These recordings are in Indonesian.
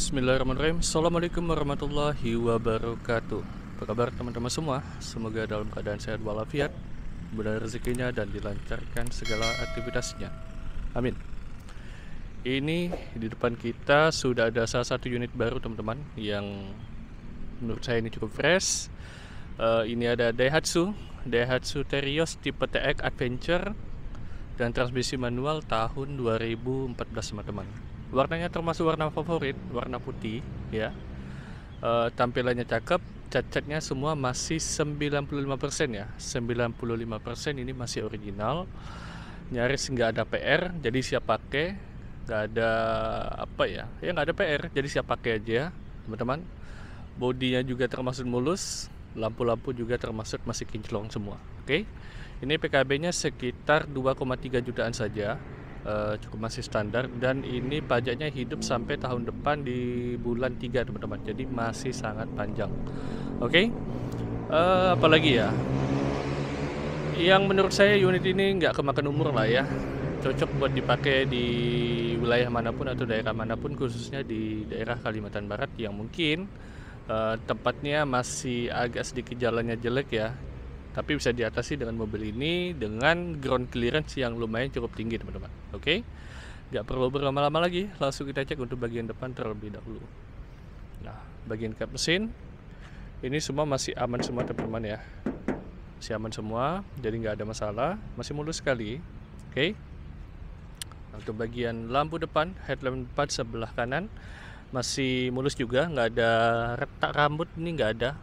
Bismillahirrahmanirrahim. Assalamualaikum warahmatullahi wabarakatuh. Apa kabar teman-teman semua? Semoga dalam keadaan sehat walafiat, mudah rezekinya dan dilancarkan segala aktivitasnya. Amin. Ini di depan kita sudah ada salah satu unit baru teman-teman, yang menurut saya ini cukup fresh. Ini ada Daihatsu Terios tipe TX Adventure dan transmisi manual tahun 2014 teman-teman. Warnanya termasuk warna favorit, warna putih ya. Tampilannya cakep, cat-catnya semua masih 95% ya. 95% ini masih original. Nyaris nggak ada PR, jadi siap pakai. Nggak ada apa ya, nggak ada PR, jadi siap pakai aja teman-teman. Bodinya juga termasuk mulus, lampu-lampu juga termasuk masih kinclong semua. Oke. Ini PKB-nya sekitar 2,3 jutaan saja. Cukup masih standar, dan ini pajaknya hidup sampai tahun depan di bulan 3 teman-teman, jadi masih sangat panjang. Oke. Apalagi ya yang menurut saya unit ini nggak kemakan umur lah ya, cocok buat dipakai di wilayah manapun atau daerah manapun, khususnya di daerah Kalimantan Barat yang mungkin tempatnya masih agak sedikit jalannya jelek ya, tapi bisa diatasi dengan mobil ini dengan ground clearance yang lumayan cukup tinggi teman-teman. Oke, nggak perlu berlama-lama lagi, langsung kita cek untuk bagian depan terlebih dahulu. Nah, bagian kap mesin ini semua masih aman semua teman-teman ya, masih aman semua, jadi nggak ada masalah, masih mulus sekali. Oke. Untuk bagian lampu depan, headlamp depan sebelah kanan masih mulus juga, nggak ada retak rambut, ini nggak ada,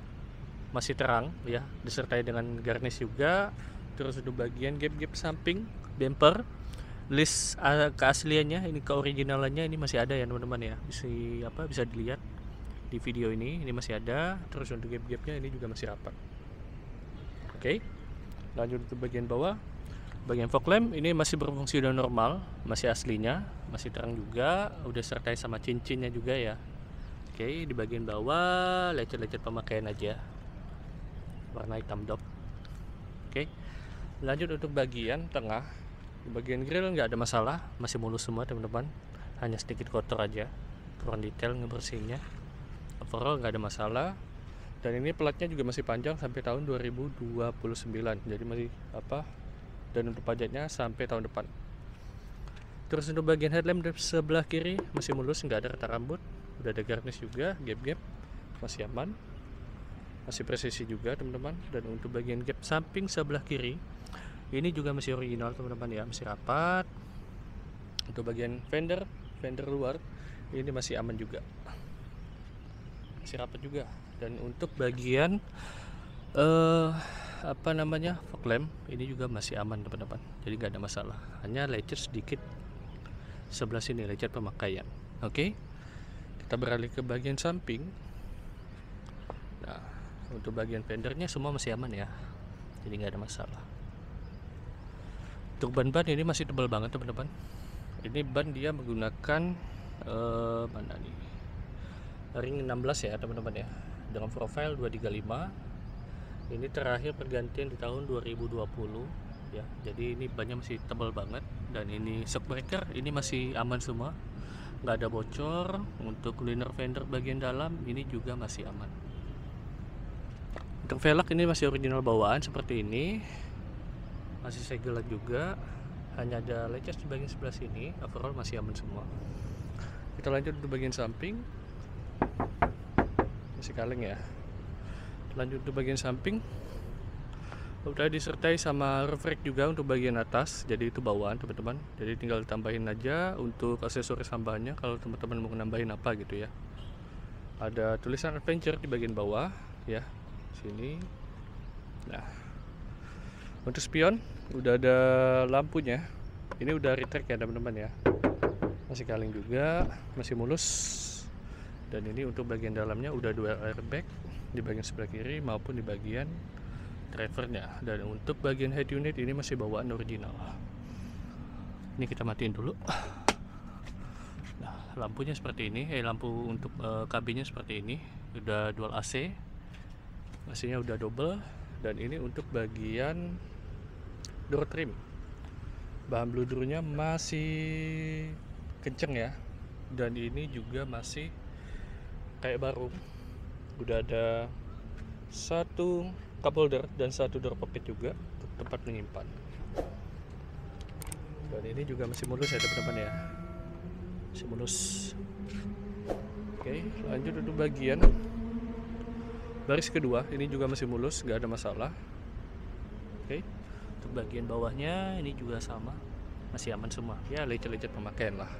masih terang ya, disertai dengan garnish juga. Terus untuk bagian gap-gap samping bumper, list keasliannya, ini keoriginalannya ini masih ada ya teman-teman ya, bisa dilihat di video ini masih ada. Terus untuk gap-gapnya ini juga masih rapat. Oke, lanjut ke bagian bawah. Bagian fog lamp ini masih berfungsi dan normal, masih aslinya, masih terang juga, udah sertai sama cincinnya juga ya. Oke, di bagian bawah lecet-lecet pemakaian aja, warna hitam dop. Oke, lanjut untuk bagian tengah. Di bagian grill nggak ada masalah, masih mulus semua teman-teman, hanya sedikit kotor aja, kurang detail ngebersihinnya. Overall nggak ada masalah, dan ini platnya juga masih panjang sampai tahun 2029, jadi masih dan untuk pajaknya sampai tahun depan. Terus untuk bagian headlamp sebelah kiri masih mulus, nggak ada retak rambut, udah ada garnish juga, gap-gap masih aman, masih presisi juga teman-teman. Dan untuk bagian gap samping sebelah kiri ini juga masih original teman-teman ya, masih rapat. Untuk bagian fender luar ini masih aman juga, masih rapat juga. Dan untuk bagian fog lamp ini juga masih aman teman-teman, jadi nggak ada masalah, hanya lecet sedikit sebelah sini, lecet pemakaian. Oke, kita beralih ke bagian samping. Nah, untuk bagian fendernya semua masih aman ya, jadi nggak ada masalah. Untuk ban ini masih tebal banget teman-teman. Ini ban dia menggunakan mana nih, ring 16 ya teman-teman ya, dengan profile 235. Ini terakhir pergantian di tahun 2020 ya, jadi ini bannya masih tebal banget. Dan ini shock breaker ini masih aman semua, nggak ada bocor. Untuk liner fender bagian dalam ini juga masih aman. Untuk velg ini masih original bawaan seperti ini, masih segelan juga, hanya ada lecet di bagian sebelah sini. Overall masih aman semua. Kita lanjut untuk bagian samping, masih kaleng ya. Lanjut ke bagian samping, udah disertai sama roof rack juga untuk bagian atas, jadi itu bawaan teman-teman, jadi tinggal ditambahin aja untuk aksesoris tambahannya kalau teman-teman mau nambahin apa gitu ya. Ada tulisan adventure di bagian bawah ya, sini. Nah, untuk spion udah ada lampunya, ini udah retract ya teman-teman ya, masih kaleng juga, masih mulus. Dan ini untuk bagian dalamnya udah dual airbag di bagian sebelah kiri maupun di bagian drivernya. Dan untuk bagian head unit ini masih bawaan original. Ini kita matiin dulu. Nah, lampunya seperti ini, lampu untuk kabinnya seperti ini, udah dual AC, AC-nya udah double. Dan ini untuk bagian door trim, bahan bludrunya masih kenceng ya, dan ini juga masih kayak baru. Udah ada satu cup holder dan satu door pocket juga untuk tempat menyimpan. Dan ini juga masih mulus ya teman-teman ya, masih mulus. Oke, lanjut untuk bagian baris kedua, ini juga masih mulus, nggak ada masalah. Oke, untuk bagian bawahnya ini juga sama, masih aman semua. Ya, lecet-lecet pemakaian lah.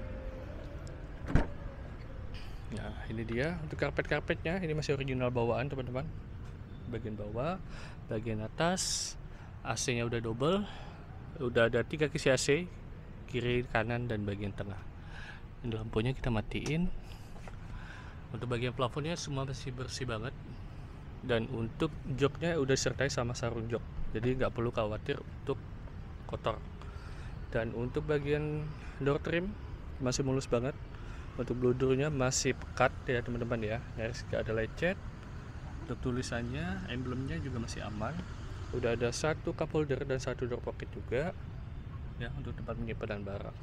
Nah, ini dia untuk karpet-karpetnya, ini masih original bawaan teman-teman. Bagian bawah, bagian atas, AC-nya udah double, udah ada 3 kisi AC, kiri, kanan, dan bagian tengah. Ini lampunya kita matiin. Untuk bagian plafonnya semua masih bersih banget. Dan untuk joknya udah disertai sama sarung jok, jadi nggak perlu khawatir untuk kotor. Dan untuk bagian door trim masih mulus banget. Untuk bludurnya masih pekat ya teman-teman ya, nyaris nggak ada lecet. Untuk tulisannya, emblemnya juga masih aman. Udah ada satu cup holder dan satu door pocket juga ya untuk tempat penyimpanan barang.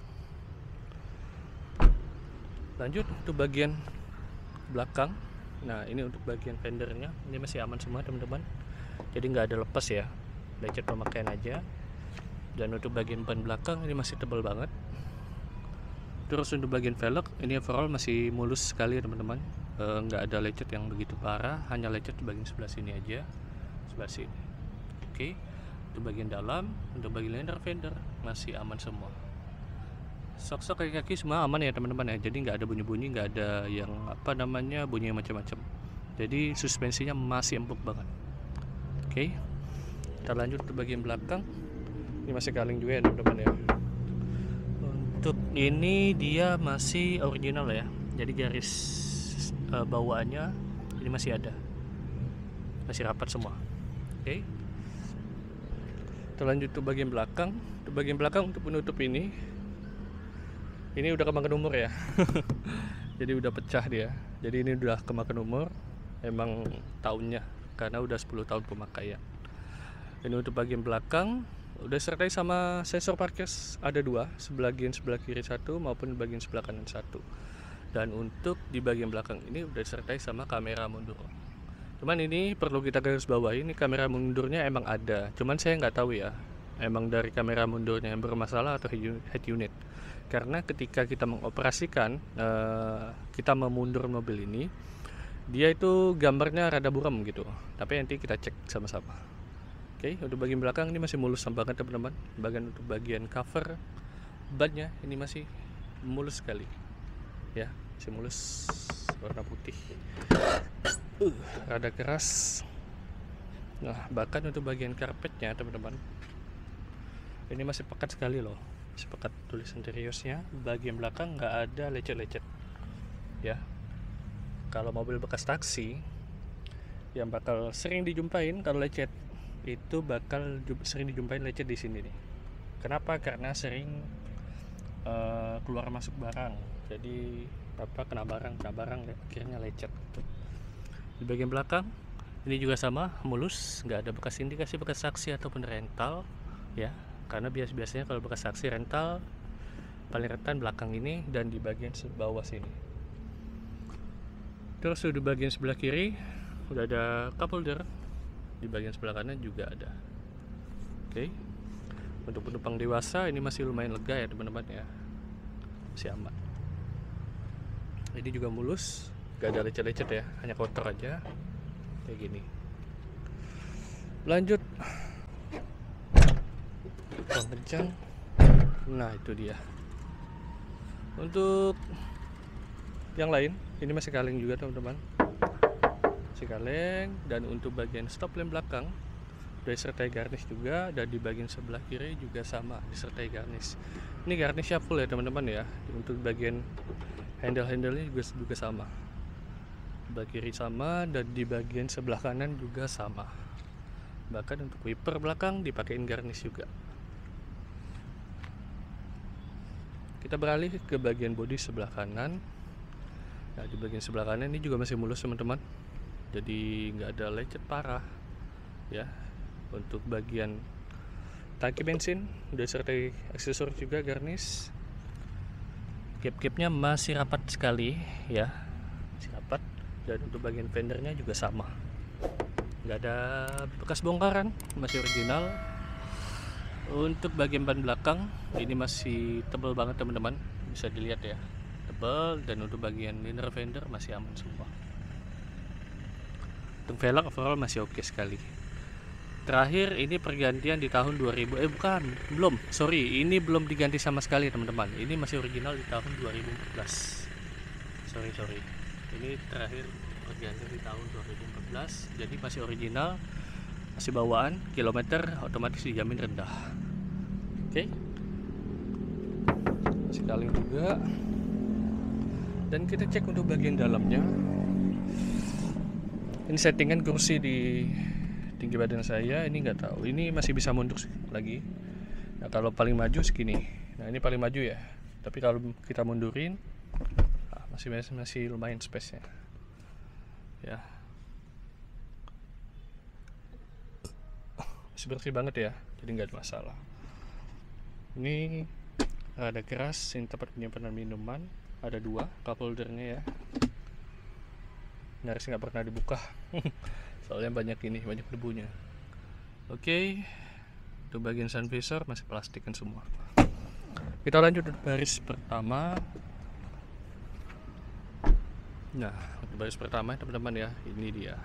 Lanjut untuk bagian belakang. Nah, ini untuk bagian fendernya, ini masih aman semua teman-teman, jadi nggak ada lepas ya, lecet pemakaian aja. Dan untuk bagian ban belakang ini masih tebal banget. Terus untuk bagian velg ini overall masih mulus sekali ya teman-teman, nggak ada lecet yang begitu parah, hanya lecet di bagian sebelah sini aja, sebelah sini. Oke, untuk bagian dalam, untuk bagian lender fender masih aman semua. Sok-sok kaki-kaki semua aman ya teman-teman ya, jadi nggak ada bunyi-bunyi, nggak ada yang bunyi macam-macam. Jadi suspensinya masih empuk banget. Oke, kita lanjut ke bagian belakang. Ini masih kaleng juga ya teman-teman ya. Untuk ini dia masih original ya, jadi garis bawaannya ini masih ada, masih rapat semua. Oke, kita lanjut ke bagian belakang. Untuk bagian belakang untuk penutup ini udah kemakan umur ya. Jadi udah pecah dia, jadi ini udah kemakan umur emang tahunnya, karena udah 10 tahun pemakaian. Ini untuk bagian belakang udah disertai sama sensor parkir, ada 2, sebelah kiri 1 maupun bagian sebelah kanan 1. Dan untuk di bagian belakang ini udah disertai sama kamera mundur. Cuman ini perlu kita garis bawahi, ini kamera mundurnya emang ada, cuman saya nggak tahu ya emang dari kamera mundurnya yang bermasalah atau head unit. Karena ketika kita mengoperasikan, kita memundur mobil ini, dia itu gambarnya rada buram gitu, tapi nanti kita cek sama-sama. Oke, untuk bagian belakang ini masih mulus banget teman-teman. Untuk bagian cover bannya ini masih mulus sekali ya, masih mulus, warna putih, rada keras. Nah, bahkan untuk bagian karpetnya teman-teman ini masih pekat sekali loh, masih pekat. Tulisan Teriosnya bagian belakang nggak ada lecet-lecet ya. Kalau mobil bekas taksi yang bakal sering dijumpain kalau lecet, itu bakal sering dijumpain lecet di sini nih. Kenapa? Karena sering keluar masuk barang, jadi kena barang akhirnya lecet. Di bagian belakang ini juga sama, mulus, nggak ada bekas indikasi bekas saksi ataupun rental ya, karena biasanya kalau bekas saksi rental paling rentan belakang ini dan di bagian bawah sini. Terus di bagian sebelah kiri udah ada cup holder, di bagian sebelah kanan juga ada. Oke, untuk penumpang dewasa ini masih lumayan lega ya teman-teman ya, masih aman. Ini juga mulus, gak ada lecet-lecet ya, hanya kotor aja kayak gini. Lanjut kencang. Nah, itu dia. Untuk yang lain ini masih kaleng juga teman-teman, masih kaleng. Dan untuk bagian stop lamp belakang udah disertai garnish juga, dan di bagian sebelah kiri juga sama disertai garnish. Ini garnishnya full ya teman-teman ya. Untuk bagian handle-handlenya juga sama, sebelah kiri sama, dan di bagian sebelah kanan juga sama. Bahkan untuk wiper belakang dipakein garnish juga. Kita beralih ke bagian bodi sebelah kanan. Nah, di bagian sebelah kanan ini juga masih mulus teman-teman, jadi nggak ada lecet parah ya. Untuk bagian tangki bensin udah disertai aksesoris juga garnish. Gap-gapnya masih rapat sekali ya, masih rapat. Dan untuk bagian fendernya juga sama, nggak ada bekas bongkaran, masih original. Untuk bagian ban belakang ini masih tebal banget teman-teman, bisa dilihat ya, tebal. Dan untuk bagian liner fender masih aman semua. Untuk velg overall masih oke sekali. Terakhir ini pergantian di tahun 2000, belum, ini belum diganti sama sekali teman-teman. Ini masih original di tahun 2014. Sorry, ini terakhir pergantian di tahun 2014, jadi masih original, masih bawaan, kilometer otomatis dijamin rendah. Oke, masih kaleng juga. Dan kita cek untuk bagian dalamnya. Ini settingan kursi di tinggi badan saya, ini nggak tahu, ini masih bisa mundur lagi. Nah, kalau paling maju segini, nah ini paling maju ya, tapi kalau kita mundurin masih lumayan space nya ya, masih bersih banget ya, jadi nggak ada masalah. Ini ada keras, ini tempat penyimpanan minuman, ada 2 cup holdernya ya, nyaris nggak pernah dibuka soalnya banyak debunya. Oke, untuk bagian sun visor masih plastikan semua. Kita lanjut ke baris pertama. Nah, untuk baris pertama teman-teman ya, ini dia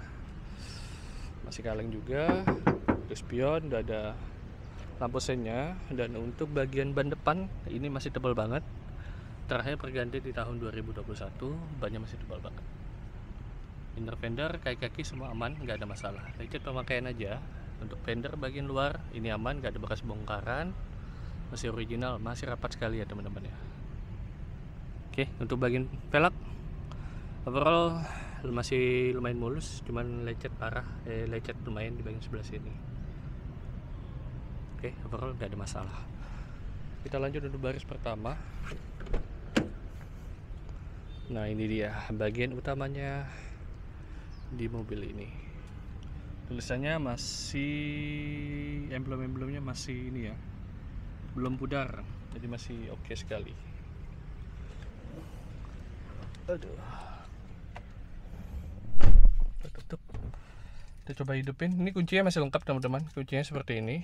masih kaleng juga. Untuk spion udah ada lampu sennya. Dan untuk bagian ban depan ini masih tebal banget, terakhir perganti di tahun 2021, bannya masih tebal banget. Inner fender, kaki-kaki semua aman, nggak ada masalah. Lecet pemakaian aja. Untuk fender bagian luar ini aman, nggak ada bekas bongkaran, masih original, masih rapat sekali ya teman-teman ya. Oke, untuk bagian velg overall masih lumayan mulus, cuman lecet parah, lecet lumayan di bagian sebelah sini. Oke, overall nggak ada masalah. Kita lanjut untuk baris pertama. Nah, ini dia bagian utamanya di mobil ini. Tulisannya masih, emblem-emblemnya masih ini ya, belum pudar, jadi masih oke sekali. Aduh, tutup. Kita coba hidupin. Ini kuncinya masih lengkap teman-teman, kuncinya seperti ini.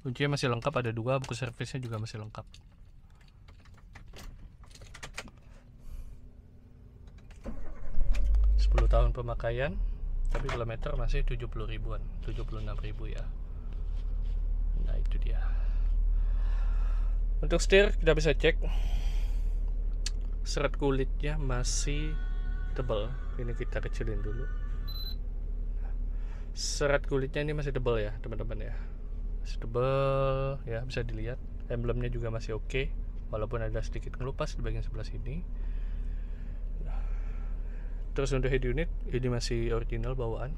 Kuncinya masih lengkap, ada 2, buku servisnya juga masih lengkap. Tahun pemakaian, tapi kilometer masih 70 ribuan, 76 ribu ya. Nah, itu dia. Untuk setir kita bisa cek, serat kulitnya masih tebal. Ini kita kecilin dulu. Serat kulitnya ini masih tebal ya teman-teman ya, masih tebal ya, bisa dilihat. Emblemnya juga masih oke, walaupun ada sedikit ngelupas di bagian sebelah sini. Terus untuk head unit ini masih original bawaan.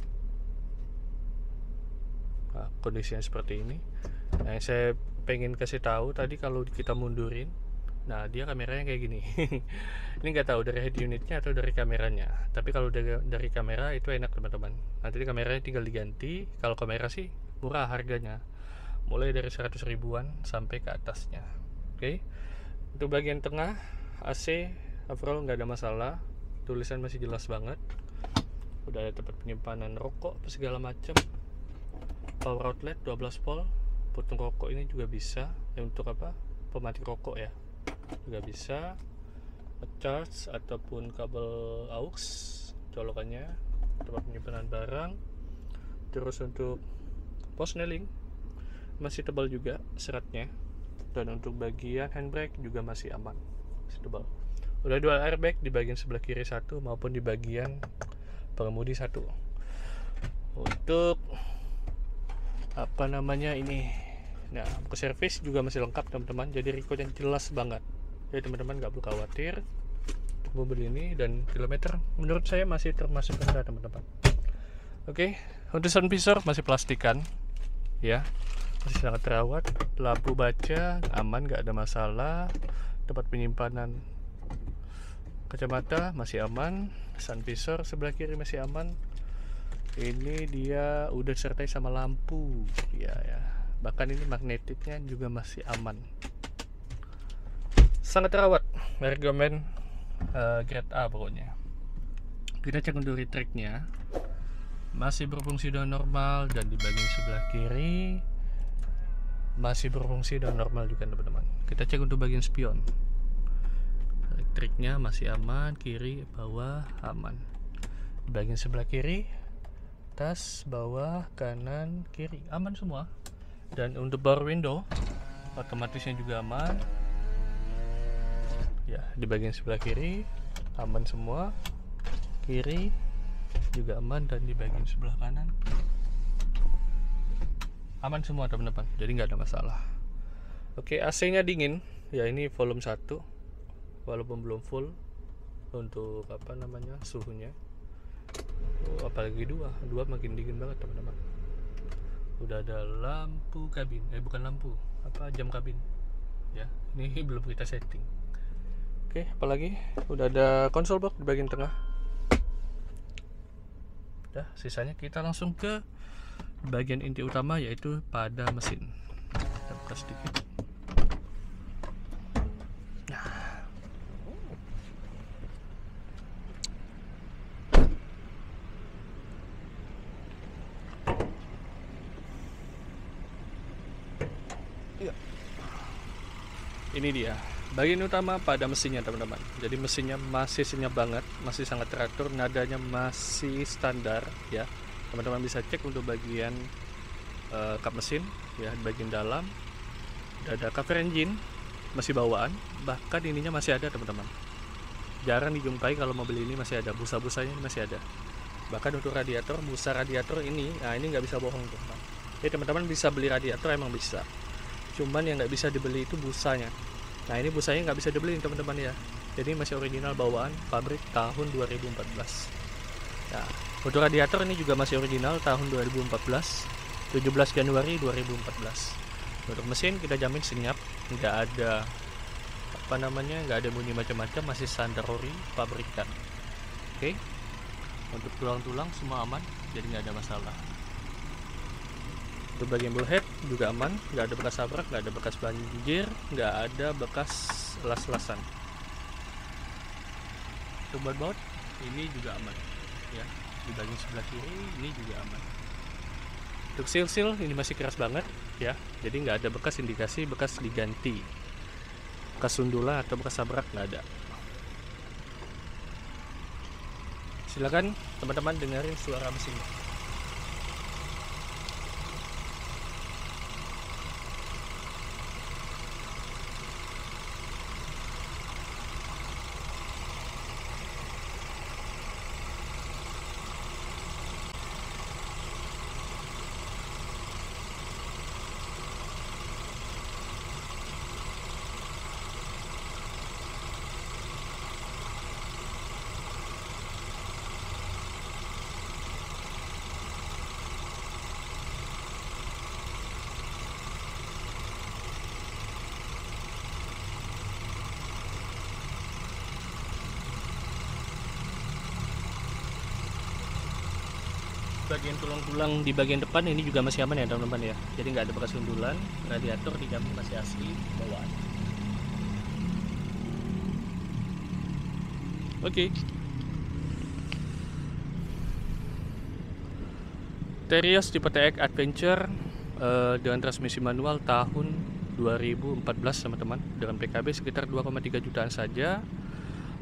Nah, kondisinya seperti ini. Nah, yang saya pengen kasih tahu tadi, kalau kita mundurin, nah dia kameranya kayak gini. Ini nggak tahu dari head unitnya atau dari kameranya. Tapi kalau dari kamera itu enak teman-teman. Nanti kameranya tinggal diganti. Kalau kamera sih murah harganya, mulai dari 100 ribuan sampai ke atasnya. Oke. Untuk bagian tengah AC overall nggak ada masalah. Tulisan masih jelas banget. Udah ada tempat penyimpanan rokok segala macam. Power outlet 12 volt. Putung rokok ini juga bisa. Untuk apa? Pemati rokok ya. Juga bisa. Charge ataupun kabel aux colokannya. Tempat penyimpanan barang. Terus untuk post nailing masih tebal juga seratnya. Dan untuk bagian handbrake juga masih aman, masih tebal. Udah dual airbag di bagian sebelah kiri 1 maupun di bagian pengemudi 1. Untuk apa namanya ini, nah buku servis juga masih lengkap teman-teman, jadi record yang jelas banget. Jadi teman-teman nggak perlu khawatir untuk mobil ini. Dan kilometer menurut saya masih termasuk rendah teman-teman. Oke, untuk sun visor masih plastikan ya, masih sangat terawat. Lampu baca aman, nggak ada masalah. Tempat penyimpanan kacamata masih aman. Sun visor sebelah kiri masih aman. Ini dia udah disertai sama lampu ya. Bahkan ini magnetiknya juga masih aman. Sangat terawat, rekomen grade A pokoknya. Kita cek untuk retract-nya masih berfungsi dengan normal, dan di bagian sebelah kiri masih berfungsi dengan normal juga teman-teman. Kita cek untuk bagian spion, retract-nya masih aman, kiri bawah aman. Di bagian sebelah kiri, atas, bawah, kanan, kiri aman semua. Dan untuk power window otomatisnya juga aman ya. Di bagian sebelah kiri aman semua, kiri juga aman, dan di bagian sebelah kanan aman semua teman-teman, jadi nggak ada masalah. Oke, AC nya dingin ya, ini volume 1 walaupun belum full untuk suhunya. Apalagi dua makin dingin banget teman-teman. Udah ada lampu kabin, bukan lampu, jam kabin ya, ini belum kita setting. Oke, apalagi udah ada konsol box di bagian tengah. Udah, sisanya kita langsung ke bagian inti utama, yaitu pada mesin. Kita buka sedikit. Nah, ya. Ini dia bagian utama pada mesinnya teman-teman. Jadi mesinnya masih senyap banget, masih sangat teratur, nadanya masih standar ya. Teman-teman bisa cek untuk bagian kap mesin ya, di bagian dalam udah ada cover engine masih bawaan, bahkan ininya masih ada teman-teman. Jarang dijumpai kalau mobil ini masih ada, busa-busanya masih ada. Bahkan untuk radiator, busa radiator ini, nah ini nggak bisa bohong teman-teman. Jadi teman-teman bisa beli radiator, emang bisa, cuman yang nggak bisa dibeli itu busanya. Nah ini busanya nggak bisa dibeli teman-teman ya, jadi masih original bawaan pabrik tahun 2014. Nah untuk radiator ini juga masih original tahun 2014, 17 Januari 2014. Untuk mesin kita jamin senyap, nggak ada nggak ada bunyi macam-macam, masih standar ori pabrikan. Oke, untuk tulang-tulang semua aman, jadi nggak ada masalah. Untuk bagian bullhead juga aman, nggak ada bekas tabrak, nggak ada bekas banjir, nggak ada bekas las-lasan. Untuk baut ini juga aman ya, di bagian sebelah kiri ini juga aman. Untuk seal ini masih keras banget ya, jadi nggak ada bekas indikasi bekas diganti, bekas sundulan atau bekas tabrak nggak ada. Silakan teman-teman dengerin suara mesinnya. Bagian tulang-tulang di bagian depan ini juga masih aman ya teman-teman ya, jadi nggak ada bekas sundulan. Radiator dijamin masih asli bawaan. Oke. Terios tipe TX Adventure dengan transmisi manual tahun 2014 teman-teman, dengan PKB sekitar 2,3 jutaan saja.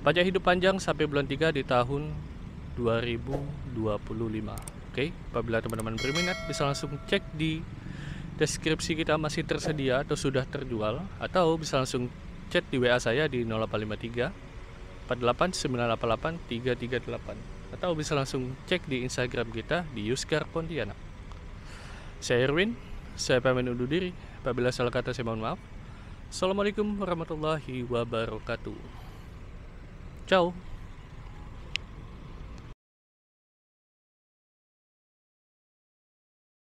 Pajak hidup panjang sampai bulan 3 di tahun 2025. Oke, apabila teman-teman berminat bisa langsung cek di deskripsi kita, masih tersedia atau sudah terjual, atau bisa langsung chat di WA saya di 0853 48 988 338, atau bisa langsung cek di Instagram kita di Yuskar Pontianak. Saya Erwin, saya pamit undur diri. Apabila salah kata saya mohon maaf. Assalamualaikum warahmatullahi wabarakatuh. Ciao.